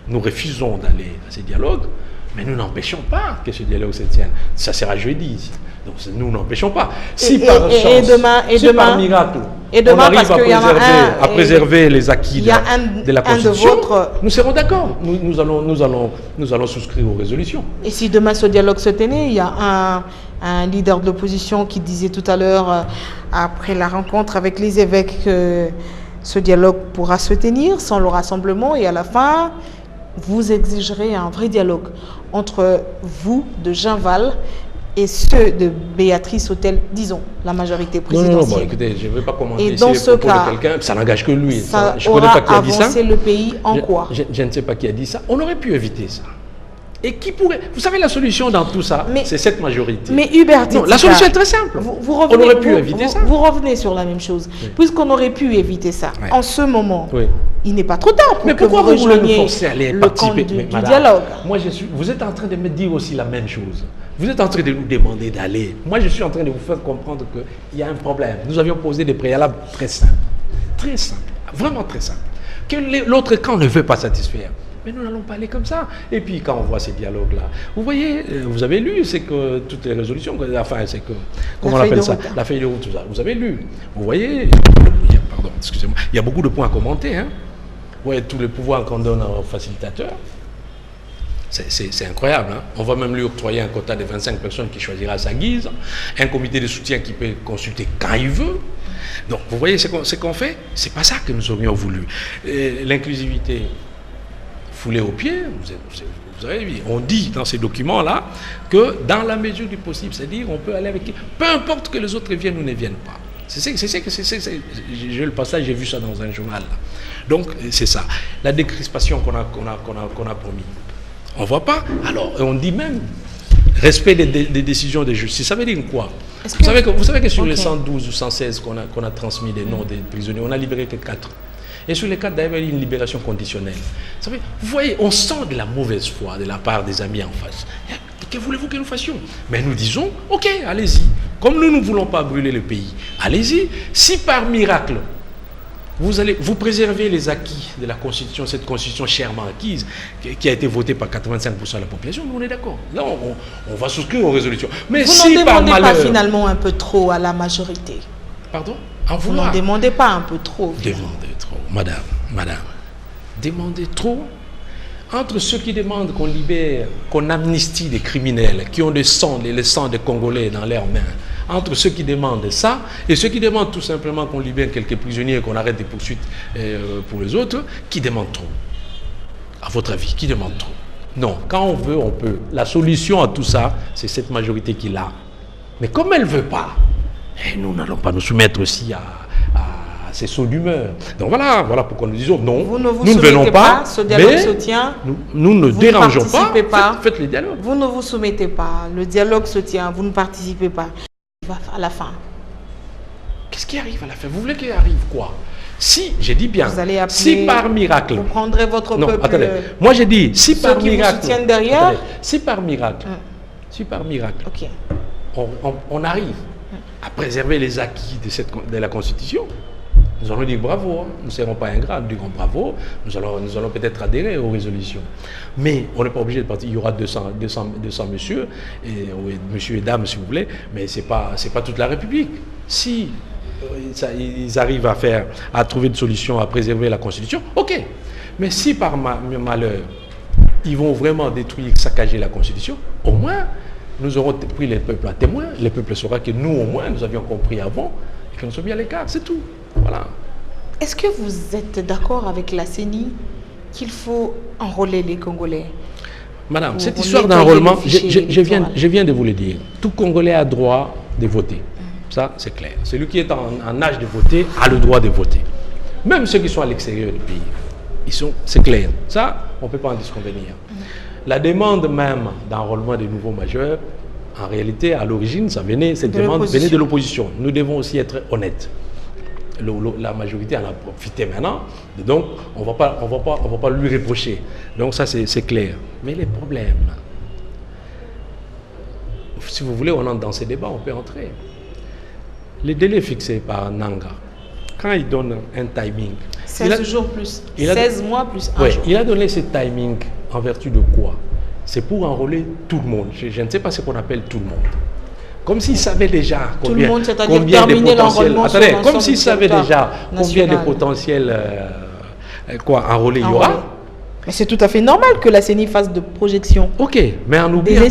nous refusons d'aller à ces dialogues. Mais nous n'empêchons pas que ce dialogue se tienne. Ça sera jeudi. Donc nous n'empêchons pas. Si par chance, par miracle, on arrive à préserver les acquis de la Constitution, nous serons d'accord. Nous allons souscrire aux résolutions. Et si demain ce dialogue se tenait, il y a un leader de l'opposition qui disait tout à l'heure, après la rencontre avec les évêques, que ce dialogue pourra se tenir sans le rassemblement et à la fin, vous exigerez un vrai dialogue entre vous, de Jean Val, et ceux de Béatrice Autel, disons, la majorité présidentielle. Non, écoutez, je ne vais pas commenter ici les propos de quelqu'un, ça n'engage que lui. Ça je ne connais pas qui a dit ça. Le pays en quoi? Je ne sais pas qui a dit ça. On aurait pu éviter ça. Et qui pourrait... Vous savez, la solution dans tout ça, c'est cette majorité. Mais Hubert Titika, la solution est très simple. On aurait pu éviter ça. Vous revenez sur la même chose. Oui. Puisqu'on aurait pu éviter ça, en ce moment, il n'est pas trop tard pour que vous rejoigniez le camp du dialogue. Moi, vous êtes en train de me dire aussi la même chose. Vous êtes en train de nous demander d'aller. Moi, je suis en train de vous faire comprendre qu'il y a un problème. Nous avions posé des préalables très simples. Très simples. Vraiment très simples. Que l'autre camp ne veut pas satisfaire. Mais nous n'allons pas aller comme ça. Et puis, quand on voit ces dialogues-là, vous voyez, vous avez lu, c'est que toutes les résolutions, enfin, c'est que, comment on appelle ça, la feuille de route, tout ça, vous avez lu. Vous voyez, pardon, excusez-moi, il y a beaucoup de points à commenter. Hein. Vous voyez, tous les pouvoirs qu'on donne aux facilitateurs. C'est incroyable. Hein? On va même lui octroyer un quota de 25 personnes qui choisira à sa guise, un comité de soutien qui peut consulter quand il veut. Donc, vous voyez ce qu'on fait. C'est pas ça que nous aurions voulu. L'inclusivité foulée aux pieds, vous avez vu, on dit dans ces documents-là que dans la mesure du possible, c'est-à-dire on peut aller avec qui, peu importe que les autres viennent ou ne viennent pas. J'ai le passage, j'ai vu ça dans un journal. Là. Donc, c'est ça. La décrispation qu'on a promis. On ne voit pas. Alors, on dit même respect des décisions de justice. Ça veut dire quoi? Vous savez que sur les 112 ou 116 qu'on a transmis des noms des prisonniers, on a libéré que 4. Et sur les 4, d'ailleurs, il y a une libération conditionnelle. Vous voyez, on sent de la mauvaise foi de la part des amis en face. Que voulez-vous que nous fassions? Mais nous disons, ok, allez-y. Comme nous ne voulons pas brûler le pays, allez-y. Si par miracle, vous préservez les acquis de la Constitution, cette Constitution chèrement acquise, qui a été votée par 85% de la population, nous on est d'accord. Là, on va souscrire aux résolutions. Mais vous n'en demandez pas finalement un peu trop à la majorité? Pardon? Vous n'en demandez pas un peu trop? Demandez trop. Madame, demandez trop. Entre ceux qui demandent qu'on libère, qu'on amnistie des criminels qui ont le sang des Congolais dans leurs mains, entre ceux qui demandent ça et ceux qui demandent tout simplement qu'on libère quelques prisonniers et qu'on arrête des poursuites pour les autres, qui demandent trop? À votre avis, qui demande trop? Non, quand on veut, on peut. La solution à tout ça, c'est cette majorité qui l'a. Mais comme elle ne veut pas, nous n'allons pas nous soumettre aussi à ces sauts d'humeur. Donc voilà pourquoi nous disons non, nous ne venons pas, ce dialogue se tient, nous ne dérangeons pas, faites les dialogues. Vous ne vous soumettez pas, le dialogue se tient, vous ne participez pas. Il va à la fin. Qu'est-ce qui arrive à la fin? Vous voulez qu'il arrive quoi? Si, j'ai dit bien, vous allez appeler, si par miracle... Vous prendrez votre non, peuple... attendez, moi j'ai dit, si par miracle... Vous soutiennent derrière, attendez, si par miracle, okay, on arrive à préserver les acquis de la Constitution, Nous allons dire bravo, hein. Nous ne serons pas ingrats, nous dirons bravo, nous allons peut-être adhérer aux résolutions. Mais on n'est pas obligé de partir, il y aura 200 messieurs, messieurs et dames si vous voulez, mais ce n'est pas toute la République. Si ils arrivent à trouver une solution, à préserver la Constitution, ok. Mais si par malheur, ils vont vraiment détruire, saccager la Constitution, au moins, nous aurons pris les peuples à témoin. Les peuples sauront que nous, au moins, nous avions compris avant et que nous sommes bien à l'écart, c'est tout. Voilà. Est-ce que vous êtes d'accord avec la CENI qu'il faut enrôler les Congolais? Madame, cette histoire d'enrôlement, je viens de vous le dire. Tout Congolais a droit de voter. Ça, c'est clair. Celui qui est en âge de voter a le droit de voter. Même ceux qui sont à l'extérieur du pays. C'est clair. Ça, on ne peut pas en disconvenir. La demande même d'enrôlement des nouveaux majeurs, en réalité, à l'origine, cette demande venait de l'opposition. Nous devons aussi être honnêtes. La majorité en a profité maintenant, donc on ne va pas lui reprocher. Donc ça, c'est clair. Mais les problèmes, si vous voulez, on entre dans ces débats, on peut entrer. Les délais fixés par Nanga, quand il donne un timing... 16 jours plus, 16 mois plus un jour. Il a donné ce timing en vertu de quoi? C'est pour enrôler tout le monde. Je ne sais pas ce qu'on appelle tout le monde. Comme s'il savait déjà combien, tout le monde, c'est-à-dire terminer l'enrôlement. Attendez, comme s'il savait déjà combien de potentiels enrôlés il y aura. Mais c'est tout à fait normal que la CENI fasse de projections. Ok, mais en oubliant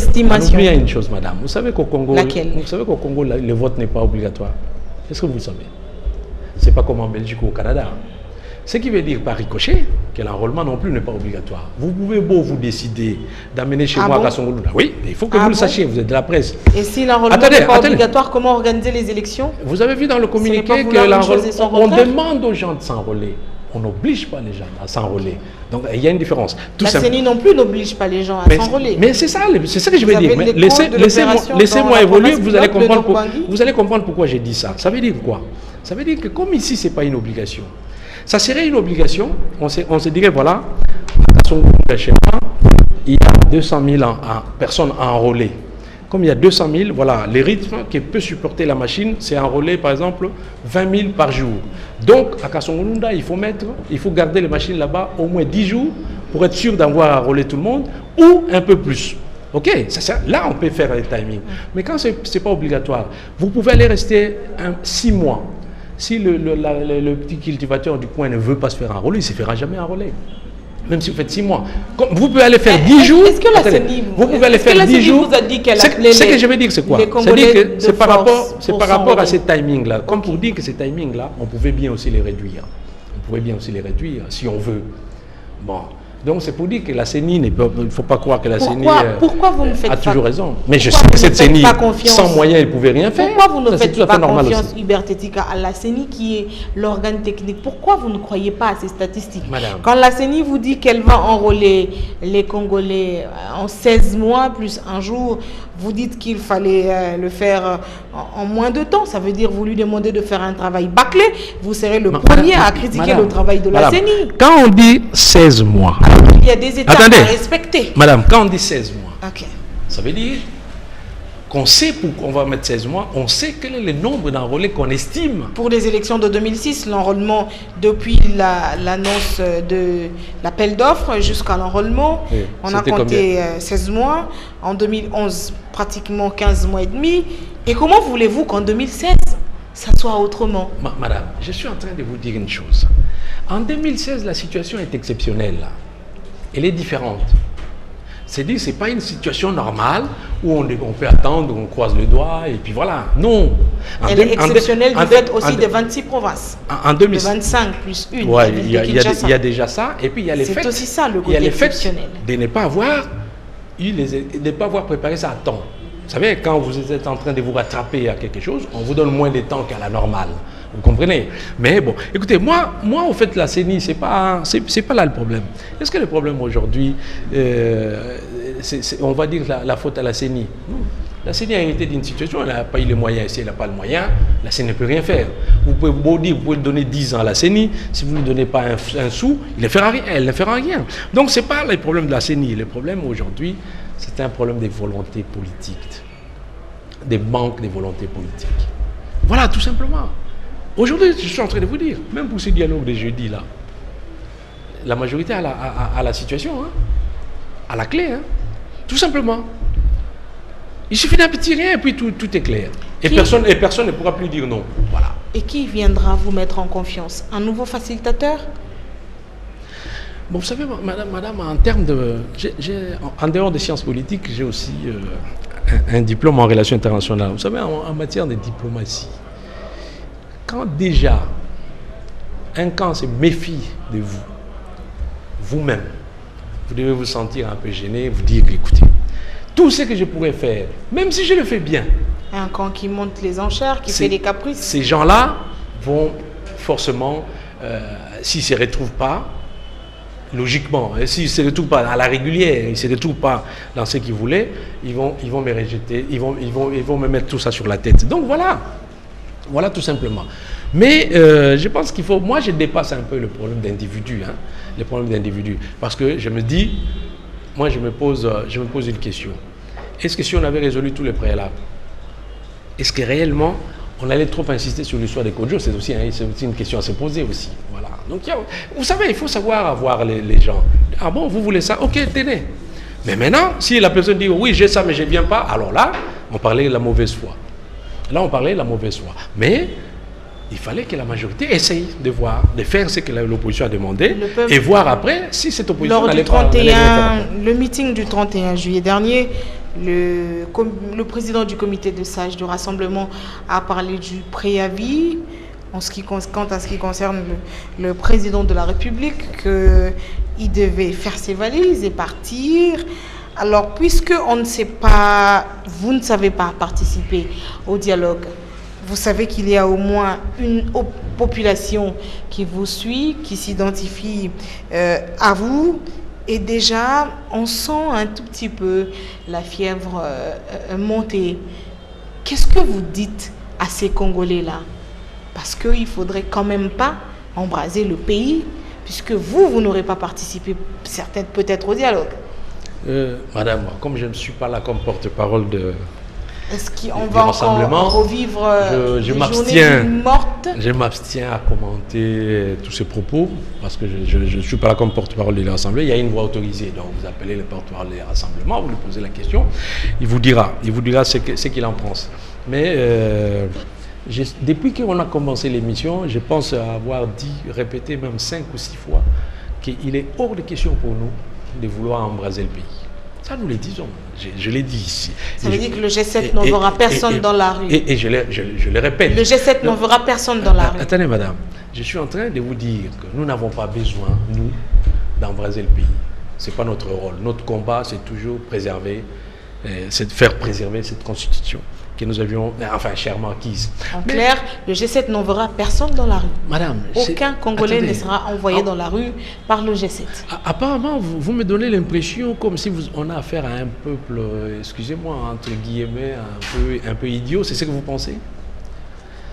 une chose, madame. Vous savez qu'au Congo, le vote n'est pas obligatoire. Est-ce que vous le savez? Ce n'est pas comme en Belgique ou au Canada. Ce qui veut dire par ricochet que l'enrôlement non plus n'est pas obligatoire. Vous pouvez vous décider d'amener chez moi à Kassongolunda. Oui, mais il faut que vous le sachiez, vous êtes de la presse. Et si l'enrôlement n'est pas obligatoire, comment organiser les élections? Vous avez vu dans le communiqué que l'enrôlement, on demande aux gens de s'enrôler. On n'oblige pas les gens à s'enrôler. Donc il y a une différence. La CENI non plus n'oblige pas les gens à s'enrôler. Mais c'est ça que je veux dire. Laissez-moi évoluer, vous allez comprendre pourquoi j'ai dit ça. Ça veut dire quoi? Ça veut dire que comme ici, ce n'est pas une obligation. Ça serait une obligation, on se dirait, voilà, il y a 200 000 personnes enrôlées. Comme il y a 200 000, voilà, le rythme que peut supporter la machine, c'est enrôler par exemple 20 000 par jour. Donc à Kassongolunda, il faut garder les machines là-bas au moins 10 jours pour être sûr d'avoir enrôlé tout le monde, ou un peu plus. Ok, là on peut faire le timing. Mais quand ce n'est pas obligatoire, vous pouvez aller rester 6 mois. Si le petit cultivateur du coin ne veut pas se faire enrôler, il ne se fera jamais enrôler. Même si vous faites 6 mois. Vous pouvez aller faire 10 jours. Est-ce que la CENI vous a dit qu'elle a appelé ce que je veux dire, c'est quoi? C'est par rapport à ces timings-là. Comme pour dire que ces timings-là, on pouvait bien aussi les réduire. On pouvait bien aussi les réduire si on veut. Bon. Donc c'est pour dire que la CENI, il ne faut pas croire que la CENI a toujours raison. Mais je sais que cette CENI, sans moyens, elle ne pouvait rien faire. Pourquoi vous ne faites pas confiance, Hubert Tetika, à la CENI qui est l'organe technique? Pourquoi vous ne croyez pas à ces statistiques? Madame. Quand la CENI vous dit qu'elle va enrôler les Congolais en 16 mois plus un jour, vous dites qu'il fallait le faire en moins de temps. Ça veut dire vous lui demandez de faire un travail bâclé. Vous serez le premier à critiquer le travail de la CENI. Quand on dit 16 mois... Il y a des étapes à respecter. Madame, quand on dit 16 mois, okay, ça veut dire qu'on sait pourquoi on va mettre 16 mois, on sait quel est le nombre d'enrôlés qu'on estime. Pour les élections de 2006, l'enrôlement, depuis l'annonce de l'appel d'offres jusqu'à l'enrôlement, oui, on a compté 16 mois. En 2011, pratiquement 15 mois et demi. Et comment voulez-vous qu'en 2016, ça soit autrement? Madame, je suis en train de vous dire une chose. En 2016, la situation est exceptionnelle. Elle est différente. C'est-à-dire que ce n'est pas une situation normale où on peut attendre, on croise le doigt et puis voilà. Non. Elle est exceptionnelle du fait aussi des 26 provinces. En 2000, de 25 plus une. Ouais, il y a déjà ça. Et puis il y a les faits. C'est aussi ça le côté exceptionnel. De ne pas avoir préparé ça à temps. Vous savez, quand vous êtes en train de vous rattraper à quelque chose, on vous donne moins de temps qu'à la normale. Vous comprenez? Mais bon, écoutez, moi, au fait, la CENI, c'est pas là le problème. Est-ce que le problème aujourd'hui, on va dire la faute à la CENI? Non. La CENI a hérité d'une situation, elle n'a pas eu les moyens. Si elle n'a pas le moyen, la CENI ne peut rien faire. Vous pouvez donner 10 ans à la CENI, si vous ne lui donnez pas un sou, elle ne fera rien. Donc, ce n'est pas le problème de la CENI. Le problème aujourd'hui, c'est un problème des volontés politiques, des manques de volonté politique. Voilà, tout simplement. Aujourd'hui, je suis en train de vous dire, même pour ce dialogue de jeudi là, la majorité a la situation, hein, à la clé, hein, tout simplement. Il suffit d'un petit rien et puis tout est clair. Et personne ne pourra plus dire non. Voilà. Et qui viendra vous mettre en confiance? Un nouveau facilitateur? Bon, vous savez, madame, en termes de... en dehors des sciences politiques, j'ai aussi un diplôme en relations internationales. Vous savez, en matière de diplomatie, quand déjà un camp se méfie de vous, vous-même, vous devez vous sentir un peu gêné, vous dire, écoutez, tout ce que je pourrais faire, même si je le fais bien. Un camp qui monte les enchères, qui fait des caprices. Ces gens-là vont forcément, s'ils ne se retrouvent pas, logiquement, s'ils ne se retrouvent pas à la régulière, ils ne se retrouvent pas dans ce qu'ils voulaient, ils vont me rejeter, ils vont me mettre tout ça sur la tête. Donc voilà, voilà tout simplement. Mais je pense qu'il faut, moi je dépasse un peu le problème d'individu, hein, les problèmes d'individu, parce que je me dis, moi je me pose une question. Est-ce que si on avait résolu tous les préalables, est-ce que réellement on allait trop insister sur l'histoire des Kodjo? C'est aussi une question à se poser aussi. Voilà. Donc vous savez, il faut savoir avoir les gens. Ah bon, vous voulez ça? Ok, tenez. Mais maintenant, si la personne dit oui, j'ai ça, mais je ne viens pas, alors là, on parlait de la mauvaise foi. Là, on parlait de la mauvaise foi. Mais il fallait que la majorité essaye de voir, de faire ce que l'opposition a demandé et voir après si cette opposition n'allait pas. Le meeting du 31 juillet dernier, le président du comité de sages du rassemblement a parlé du préavis quant à ce qui concerne le président de la République, qu'il devait faire ses valises et partir. Alors, puisque on ne sait pas, vous ne savez pas participer au dialogue, vous savez qu'il y a au moins une population qui vous suit, qui s'identifie à vous. Et déjà, on sent un tout petit peu la fièvre monter. Qu'est-ce que vous dites à ces Congolais-là? Parce qu'il ne faudrait quand même pas embraser le pays, puisque vous n'aurez pas participé peut-être au dialogue. Madame, comme je ne suis pas là comme porte-parole de... Est-ce qu'on va encore revivre je m'abstiens à commenter tous ces propos parce que je ne suis pas là comme porte-parole de l'Assemblée. Il y a une voix autorisée, donc vous appelez le porte-parole des rassemblements, vous lui posez la question, il vous dira ce qu'il en pense. Mais depuis qu'on a commencé l'émission, je pense avoir répété même 5 ou 6 fois qu'il est hors de question pour nous de vouloir embraser le pays. Ça, nous le disons. Je l'ai dit ici. Ça veut dire que le G7 n'enverra personne dans la rue. Et je le répète. Le G7 n'enverra personne dans la rue. Attendez, madame. Je suis en train de vous dire que nous n'avons pas besoin, nous, d'embraser le pays. Ce n'est pas notre rôle. Notre combat, c'est toujours c'est de faire préserver cette constitution que nous avions, enfin, chèrement acquise. En clair, le G7 n'enverra personne dans la rue. Madame, aucun Congolais ne sera envoyé dans la rue par le G7. Apparemment, vous me donnez l'impression comme si on a affaire à un peuple, excusez-moi, entre guillemets, un peu idiot. C'est ce que vous pensez?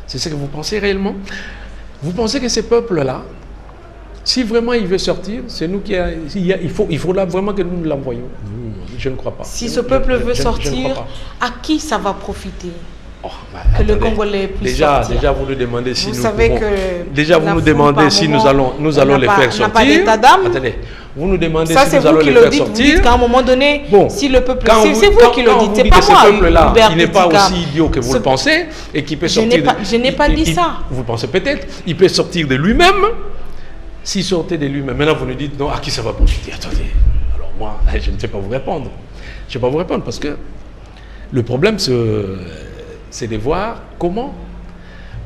C'est ce que vous pensez réellement? Vous pensez que ces peuples-là, si vraiment il veut sortir, c'est nous il faudra vraiment que nous l'envoyions. Je ne crois pas. Si ce peuple veut sortir, à qui ça va profiter? Que le Congolais puisse sortir. Déjà, vous nous demandez si vous savez que déjà, vous nous demandez si nous allons les faire sortir. Pas d'état d'âme. Attendez, vous nous demandez si nous allons les faire sortir. Vous dites qu'à un moment donné, si le peuple... C'est vous qui le dites, c'est pas moi. Ce peuple-là, il n'est pas aussi idiot que vous le pensez et qui peut sortir... Je n'ai pas dit ça. Vous pensez peut-être. Il peut sortir de lui-même. S'il sortait de lui-même, maintenant vous nous dites non, à qui ça va profiter? Attendez, alors moi, je ne sais pas vous répondre. Je ne sais pas vous répondre parce que le problème, c'est de voir comment.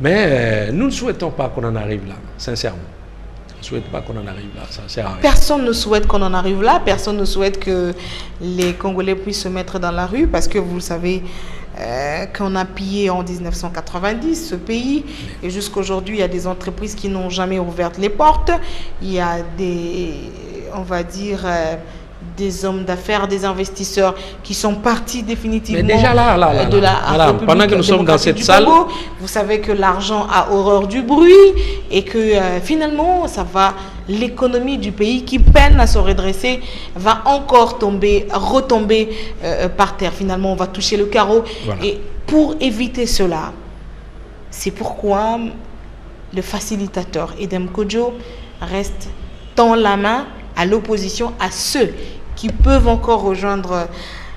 Mais nous ne souhaitons pas qu'on en arrive là, sincèrement. On ne souhaite pas qu'on en arrive là, ça sert à rien. Personne ne souhaite qu'on en arrive là, personne ne souhaite que les Congolais puissent se mettre dans la rue parce que vous le savez, qu'on a pillé en 1990 ce pays et jusqu'aujourd'hui il y a des entreprises qui n'ont jamais ouvert les portes, il y a on va dire des hommes d'affaires, des investisseurs qui sont partis définitivement de la République pendant que nous sommes dans cette salle. Vous savez que l'argent a horreur du bruit et que finalement l'économie du pays qui peine à se redresser va encore retomber par terre. Finalement, on va toucher le carreau. Voilà. Et pour éviter cela, c'est pourquoi le facilitateur Edem Kodjo tend la main à l'opposition, à ceux qui peuvent encore rejoindre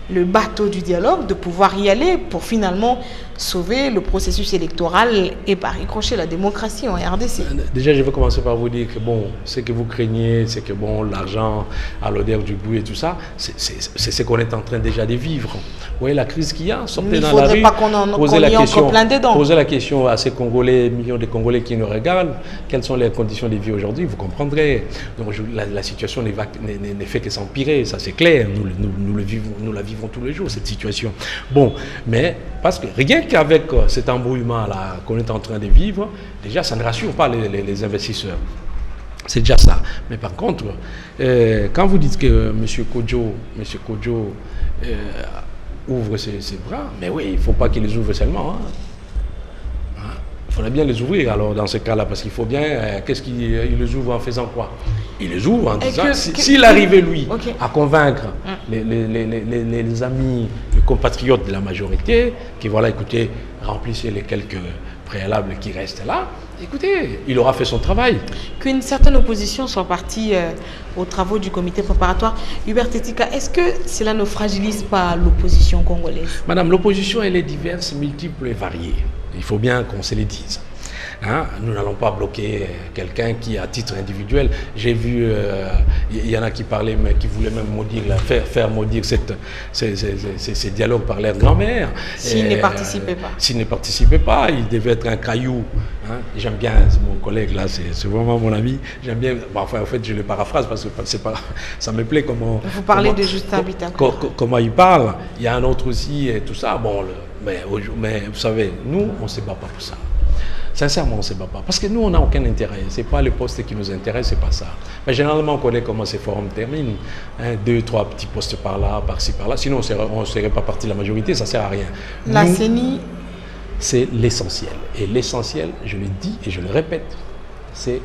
le bateau du dialogue, de pouvoir y aller pour finalement sauver le processus électoral et par ricochet la démocratie en RDC. Déjà, je vais commencer par vous dire que bon, ce que vous craignez, c'est que bon, l'argent à l'odeur du bout et tout ça, c'est ce qu'on est en train déjà de vivre. Vous voyez la crise qu'il y a, sortez dans la rue, posez la question à ces Congolais, millions de Congolais qui nous regardent, quelles sont les conditions de vie aujourd'hui, vous comprendrez. Donc la situation ne fait que s'empirer, ça c'est clair, nous la vivons tous les jours, cette situation. Bon, mais parce que rien qu'avec cet embrouillement-là qu'on est en train de vivre, déjà ça ne rassure pas les investisseurs. C'est déjà ça. Mais par contre, quand vous dites que M. Kodjo ouvre ses bras, mais oui, il ne faut pas qu'il les ouvre seulement. Il faudrait bien les ouvrir alors dans ce cas-là, parce qu'il faut bien, qu'est-ce qu'il les ouvre en faisant quoi? Il les ouvre en disant, s'il arrivait lui à convaincre les amis, les compatriotes de la majorité, qui voilà, écoutez, remplissez les quelques préalables qui restent là, écoutez, il aura fait son travail. Qu'une certaine opposition soit partie aux travaux du comité préparatoire. Hubert Tetika, est-ce que cela ne fragilise pas l'opposition congolaise? Madame, l'opposition, elle est diverse, multiple et variée. Il faut bien qu'on se le dise. Nous n'allons pas bloquer quelqu'un qui, à titre individuel, j'ai vu, il y en a qui parlaient, mais qui voulaient même maudire, faire maudire ces dialogues par leur grand-mère. S'il ne participait pas. S'il ne participait pas, il devait être un caillou. J'aime bien mon collègue là, c'est vraiment mon ami. J'aime bien, enfin en fait je le paraphrase parce que ça me plaît comment... Vous parlez de Justin Bittencourt. Comment il parle. Il y a un autre aussi et tout ça. Bon, mais vous savez, nous, on ne se bat pas pour ça. Sincèrement, on ne se bat pas. Parce que nous, on n'a aucun intérêt. Ce n'est pas le poste qui nous intéresse, ce n'est pas ça. Mais généralement, on connaît comment ces forums terminent. 2, 3 petits postes par là, par-ci, par-là. Sinon, on ne serait pas partie de la majorité, ça ne sert à rien. La CENI, c'est l'essentiel. Et l'essentiel, je le dis et je le répète, c'est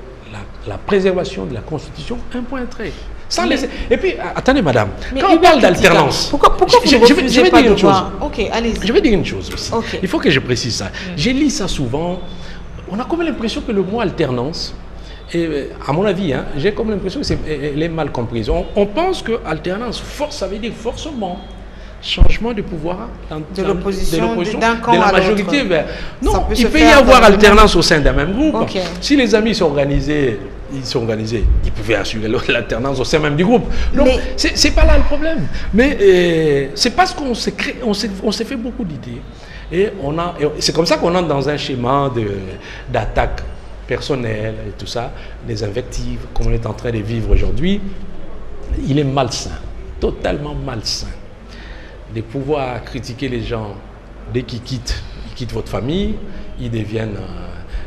la préservation de la Constitution, un point trait. Et puis, attendez madame, quand on parle d'alternance, pourquoi vous ne refusez pas de voir? Ok, allez-y. Je vais dire une chose aussi. Okay. Il faut que je précise ça. J'ai lu ça souvent. On a comme l'impression que le mot alternance, et à mon avis, j'ai comme l'impression qu'elle est mal comprise. On pense que alternance, ça veut dire forcément changement de pouvoir de l'opposition, d'un camp de la majorité. Non, il peut y avoir alternance au sein d'un même groupe. Okay. Si les amis sont organisés, ils pouvaient assurer l'alternance au sein même du groupe. Donc, c'est pas là le problème. Mais c'est parce qu'on s'est fait beaucoup d'idées. Et c'est comme ça qu'on entre dans un schéma d'attaque personnelle et tout ça, des invectives, comme on est en train de vivre aujourd'hui. Il est malsain, totalement malsain, de pouvoir critiquer les gens dès qu'ils quittent votre famille, ils deviennent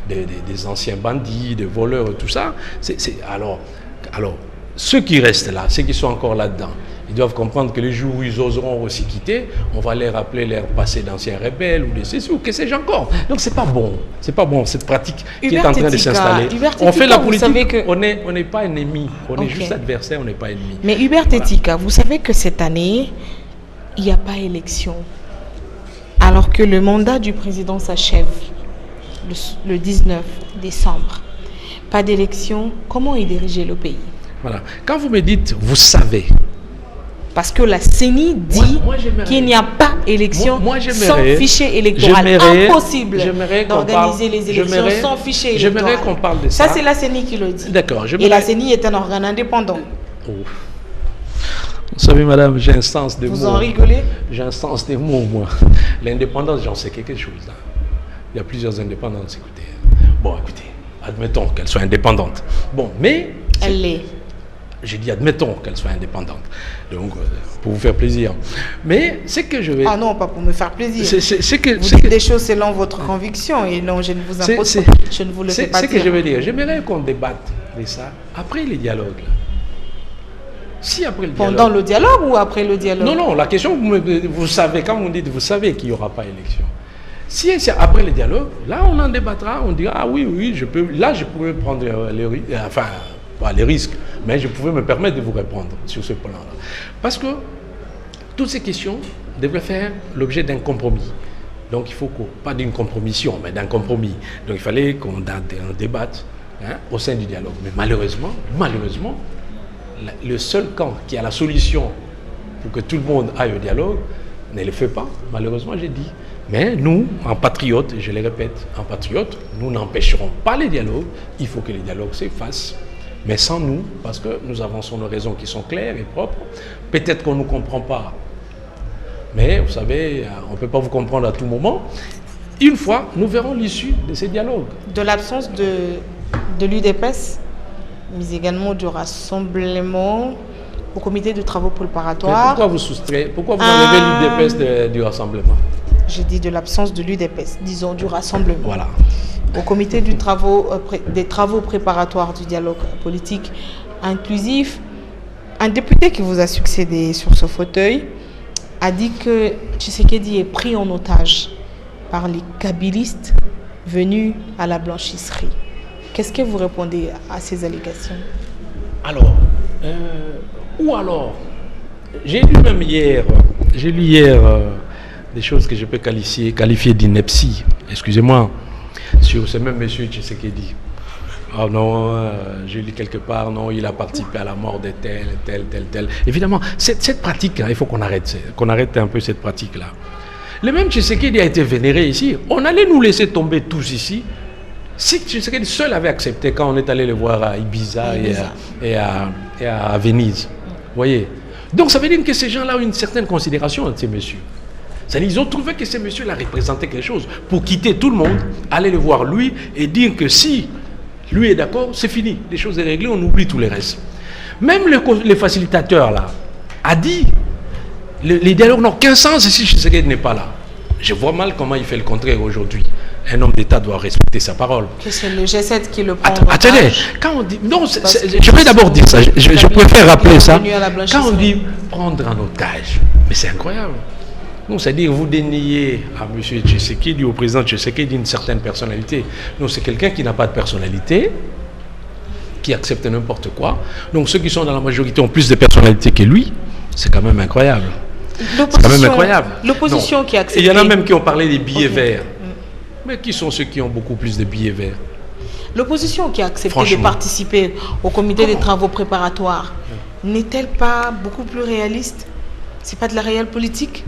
des anciens bandits, des voleurs, tout ça. Alors, ceux qui restent là, ceux qui sont encore là-dedans, ils doivent comprendre que les jours où ils oseront aussi quitter, on va les rappeler leur passé d'anciens rebelles ou de ceci ou que sais-je encore. Donc c'est pas bon cette pratique qui est en train de s'installer. On fait la politique, on n'est pas ennemis, on est juste adversaire, on n'est pas ennemis. Mais Hubert Tetika, vous savez que cette année, il n'y a pas élection. Alors que le mandat du président s'achève le 19 décembre. Pas d'élection, comment y diriger le pays? Voilà. Quand vous me dites, vous savez. Parce que la CENI dit qu'il n'y a pas élection sans fichier électoral. Impossible d'organiser les élections sans fichier électoral. J'aimerais qu'on parle de ça. Ça, c'est la CENI qui le dit. D'accord. Et la CENI est un organe indépendant. Vous savez, madame, j'ai un sens des mots. Vous en rigolez? J'ai un sens des mots, moi. L'indépendance, j'en sais quelque chose. Là. Il y a plusieurs indépendances, écoutez. Bon, écoutez, admettons qu'elle soit indépendante. Bon, mais... Elle l'est. J'ai dit, admettons qu'elle soit indépendante. Donc, pour vous faire plaisir. Mais c'est que je vais... Ah non, pas pour me faire plaisir. Vous dites des choses selon votre conviction et non, je ne vous impose pas. Je ne vous le fais pas dire. C'est ce que je veux dire. J'aimerais qu'on débatte de ça après les dialogues. Si après le dialogue... Pendant le dialogue ou après le dialogue? Non, la question, vous savez, quand vous dites, vous savez qu'il n'y aura pas élection. Si c'est après le dialogue, là, on en débattra, on dira, ah oui, je peux... Là, je pourrais prendre les risques, mais je pouvais me permettre de vous répondre sur ce plan-là. Parce que toutes ces questions devraient faire l'objet d'un compromis. Donc il faut pas d'une compromission, mais d'un compromis. Donc il fallait qu'on débatte au sein du dialogue. Mais malheureusement, le seul camp qui a la solution pour que tout le monde aille au dialogue ne le fait pas. Malheureusement, j'ai dit. Mais nous, en patriotes, je le répète, en patriotes, nous n'empêcherons pas les dialogues. Il faut que les dialogues se fassent. Mais sans nous, parce que nous avançons nos raisons qui sont claires et propres. Peut-être qu'on ne nous comprend pas. Mais vous savez, on ne peut pas vous comprendre à tout moment. Une fois, nous verrons l'issue de ces dialogues. De l'absence de l'UDPS, mais également du rassemblement au comité de travaux préparatoires. Mais pourquoi vous soustrayez, pourquoi vous enlevez l'UDPS du rassemblement? J'ai dit de l'absence de l'UDPS, disons du rassemblement. Voilà. Au comité des travaux préparatoires du dialogue politique inclusif, un député qui vous a succédé sur ce fauteuil a dit que Tshisekedi est pris en otage par les kabylistes venus à la blanchisserie. Qu'est-ce que vous répondez à ces allégations? Alors, j'ai lu hier des choses que je peux qualifier d'ineptie, excusez-moi, sur ce même monsieur Tshisekedi. Oh non, j'ai lu quelque part, non, il a participé à la mort de tel. Évidemment, cette pratique, il faut qu'on arrête un peu cette pratique-là. Le même Tshisekedi a été vénéré ici. On allait nous laisser tomber tous ici. Si Tshisekedi seul avait accepté quand on est allé le voir à Ibiza et à Venise. Vous voyez? Donc ça veut dire que ces gens-là ont une certaine considération de ces messieurs. C'est-à-dire qu'ils ont trouvé que ces messieurs-là représentaient quelque chose pour quitter tout le monde, aller le voir lui et dire que si lui est d'accord, c'est fini. Les choses sont réglées, on oublie tout le reste. Même les facilitateurs là a dit les dialogues n'ont aucun sens si Tshisekedi n'est pas là. Je vois mal comment il fait le contraire aujourd'hui. Un homme d'État doit respecter sa parole. Que c'est le G7 qui le prend. Attendez, quand on dit... Non, je vais d'abord dire ça. Je préfère rappeler ça. Quand on dit prendre en otage, mais c'est incroyable. Non, c'est-à-dire vous déniez à M. Tshisekedi, au président Tshisekedi, d'une certaine personnalité. Non, c'est quelqu'un qui n'a pas de personnalité, qui accepte n'importe quoi. Donc ceux qui sont dans la majorité ont plus de personnalité que lui. C'est quand même incroyable. C'est quand même incroyable. L'opposition qui a accepté. Il y en a même qui ont parlé des billets verts. Mais qui sont ceux qui ont beaucoup plus de billets verts? L'opposition qui a accepté de participer au comité des travaux préparatoires n'est-elle pas beaucoup plus réaliste? C'est pas de la réelle politique?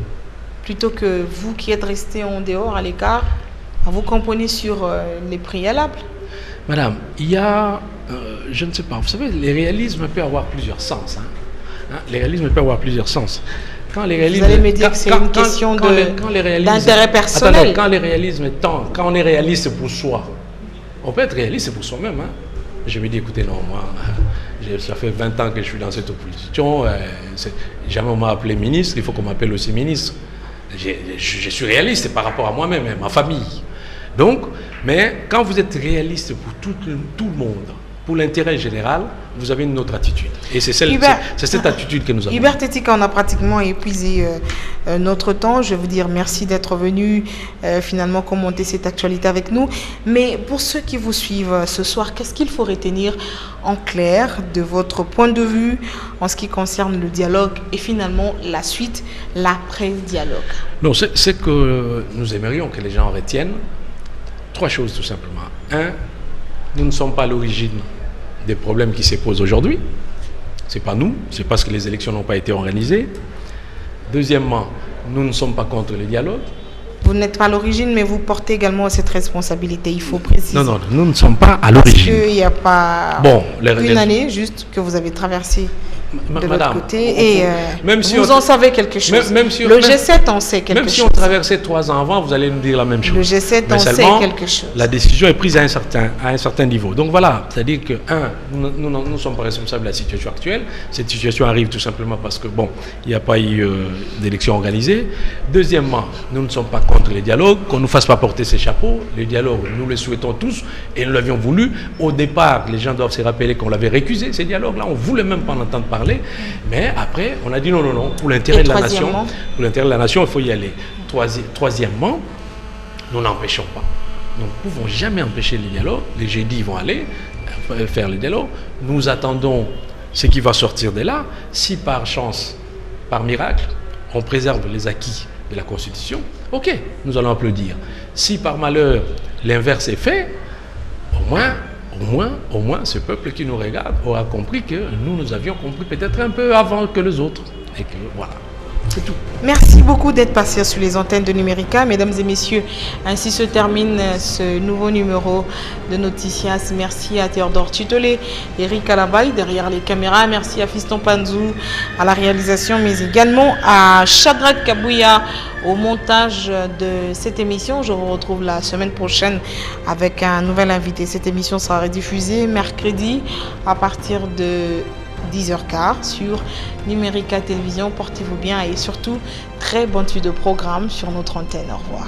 Plutôt que vous qui êtes resté en dehors, à l'écart, à vous composer sur les préalables? Madame, il y a, je ne sais pas, vous savez, les réalismes peuvent avoir plusieurs sens. Les réalismes peuvent avoir plusieurs sens. Quand les réalismes, vous allez me dire que c'est une question d'intérêt personnel. Attendez, quand les réalismes quand on est réaliste pour soi, on peut être réaliste pour soi-même. Je me dis, écoutez, non, moi, ça fait 20 ans que je suis dans cette opposition. Jamais on m'a appelé ministre, il faut qu'on m'appelle aussi ministre. Je suis réaliste par rapport à moi-même, ma famille. Donc, mais quand vous êtes réaliste pour tout le monde, pour l'intérêt général, vous avez une autre attitude. Et c'est cette attitude que nous avons. Hubert Tetika, on a pratiquement épuisé notre temps. Je vais vous dire merci d'être venu finalement commenter cette actualité avec nous. Mais pour ceux qui vous suivent ce soir, qu'est-ce qu'il faut retenir en clair de votre point de vue en ce qui concerne le dialogue et finalement la suite, l'après-dialogue? Non, c'est que nous aimerions que les gens retiennent 3 choses tout simplement. 1, nous ne sommes pas à l'origine des problèmes qui se posent aujourd'hui. Ce n'est pas nous, c'est parce que les élections n'ont pas été organisées. Deuxièmement, nous ne sommes pas contre le dialogue. Vous n'êtes pas à l'origine, mais vous portez également cette responsabilité, il faut préciser. Non, nous ne sommes pas à l'origine. Parce qu'il n'y a pas une année juste que vous avez traversé de l'autre côté et même si vous en savez quelque chose. Le G7 en sait quelque chose. Même si on traversait 3 ans avant, vous allez nous dire la même chose. Le G7 en sait quelque chose. La décision est prise à un certain niveau. Donc voilà, c'est-à-dire que, nous ne sommes pas responsables de la situation actuelle. Cette situation arrive tout simplement parce que, il n'y a pas eu d'élection organisée. Deuxièmement, nous ne sommes pas contre les dialogues, qu'on ne nous fasse pas porter ces chapeaux. Les dialogues, nous les souhaitons tous et nous l'avions voulu. Au départ, les gens doivent se rappeler qu'on l'avait récusé, ces dialogues-là. On ne voulait même pas en entendre parler. Mais après, on a dit non, pour l'intérêt de la nation, il faut y aller. Troisièmement, nous n'empêchons pas. Nous ne pouvons jamais empêcher les dialogues. Les G10 vont aller faire les dialogues. Nous attendons ce qui va sortir de là. Si par chance, par miracle, on préserve les acquis de la Constitution, ok, nous allons applaudir. Si par malheur l'inverse est fait, au moins, ce peuple qui nous regarde aura compris que nous avions compris peut-être un peu avant que les autres. Et que voilà, c'est tout. Merci beaucoup d'être passé sur les antennes de Numérica. Mesdames et messieurs, ainsi se termine ce nouveau numéro de Noticias. Merci à Théodore Chitolé, Eric Alabaï derrière les caméras. Merci à Fiston Panzou à la réalisation, mais également à Shadrach Kabouya au montage de cette émission. Je vous retrouve la semaine prochaine avec un nouvel invité. Cette émission sera rediffusée mercredi à partir de 10h15 sur Numérica Télévision. Portez-vous bien et surtout très bonne suite de programme sur notre antenne. Au revoir.